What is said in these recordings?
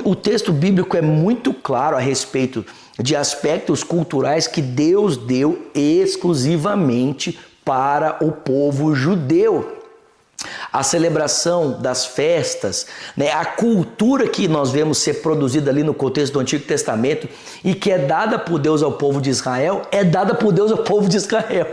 O texto bíblico é muito claro a respeito de aspectos culturais que Deus deu exclusivamente para o povo judeu. A celebração das festas, né, a cultura que nós vemos ser produzida ali no contexto do Antigo Testamento e que é dada por Deus ao povo de Israel, é dada por Deus ao povo de Israel.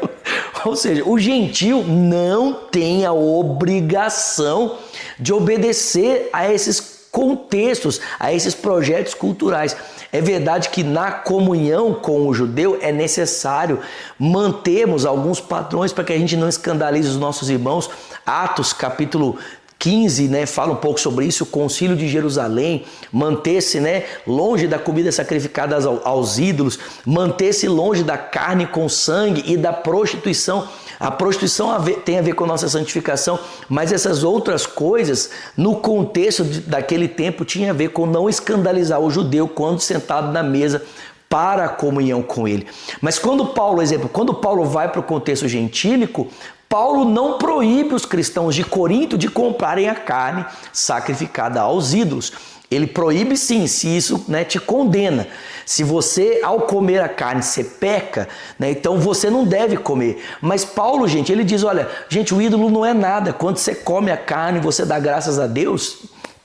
Ou seja, o gentio não tem a obrigação de obedecer a esses contextos, a esses projetos culturais. É verdade que na comunhão com o judeu é necessário mantermos alguns padrões para que a gente não escandalize os nossos irmãos. Atos capítulo 15, né, fala um pouco sobre isso, o concílio de Jerusalém, manter-se, né, longe da comida sacrificada aos ídolos, manter-se longe da carne com sangue e da prostituição. A prostituição tem a ver com a nossa santificação, mas essas outras coisas, no contexto daquele tempo, tinha a ver com não escandalizar o judeu quando sentado na mesa para a comunhão com ele. Mas quando Paulo vai para o contexto gentílico, Paulo não proíbe os cristãos de Corinto de comprarem a carne sacrificada aos ídolos. Ele proíbe sim, se isso, né, te condena. Se você, ao comer a carne, você peca, né, então você não deve comer. Mas Paulo, gente, ele diz, olha, gente, o ídolo não é nada. Quando você come a carne, você dá graças a Deus,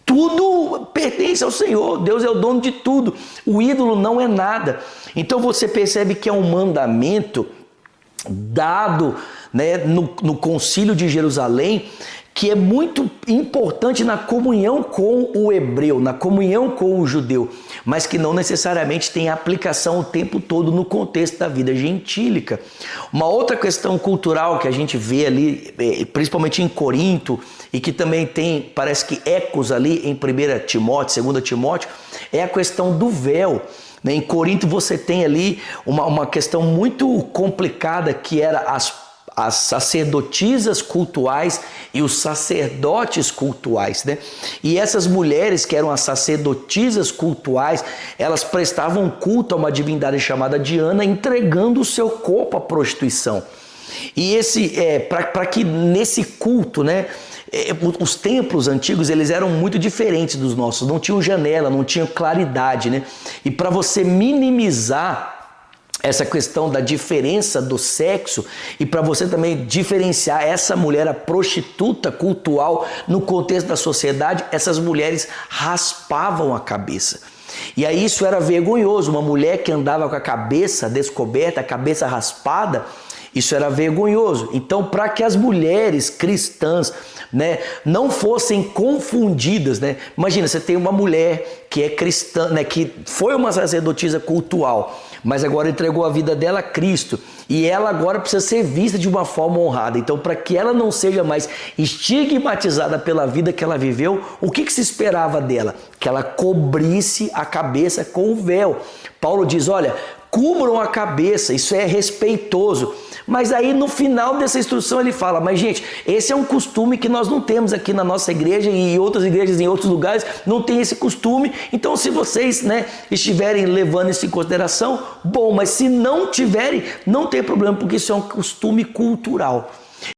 tudo pertence ao Senhor. Deus é o dono de tudo. O ídolo não é nada. Então você percebe que é um mandamento dado, né, no concílio de Jerusalém, que é muito importante na comunhão com o hebreu, na comunhão com o judeu, mas que não necessariamente tem aplicação o tempo todo no contexto da vida gentílica. Uma outra questão cultural que a gente vê ali, principalmente em Corinto, e que também tem, parece que ecos ali em 1 Timóteo, 2 Timóteo, é a questão do véu. Em Corinto você tem ali uma questão muito complicada que era as sacerdotisas cultuais e os sacerdotes cultuais, né? E essas mulheres que eram as sacerdotisas cultuais, elas prestavam culto a uma divindade chamada Diana, entregando o seu corpo à prostituição. E para que nesse culto, né, os templos antigos, eles eram muito diferentes dos nossos, não tinham janela, não tinham claridade, né? E para você minimizar essa questão da diferença do sexo e para você também diferenciar essa mulher, a prostituta cultural, no contexto da sociedade, essas mulheres raspavam a cabeça. E aí isso era vergonhoso, uma mulher que andava com a cabeça descoberta, a cabeça raspada, isso era vergonhoso. Então, para que as mulheres cristãs, né, não fossem confundidas, né? Imagina, você tem uma mulher que é cristã, né, que foi uma sacerdotisa cultual, mas agora entregou a vida dela a Cristo. E ela agora precisa ser vista de uma forma honrada. Então, para que ela não seja mais estigmatizada pela vida que ela viveu, o que se esperava dela? Que ela cobrisse a cabeça com o véu. Paulo diz, olha, cubram a cabeça, isso é respeitoso. Mas aí no final dessa instrução ele fala, mas gente, esse é um costume que nós não temos aqui na nossa igreja e em outras igrejas, em outros lugares, não tem esse costume. Então se vocês, né, estiverem levando isso em consideração, bom, mas se não tiverem, não tem problema, porque isso é um costume cultural.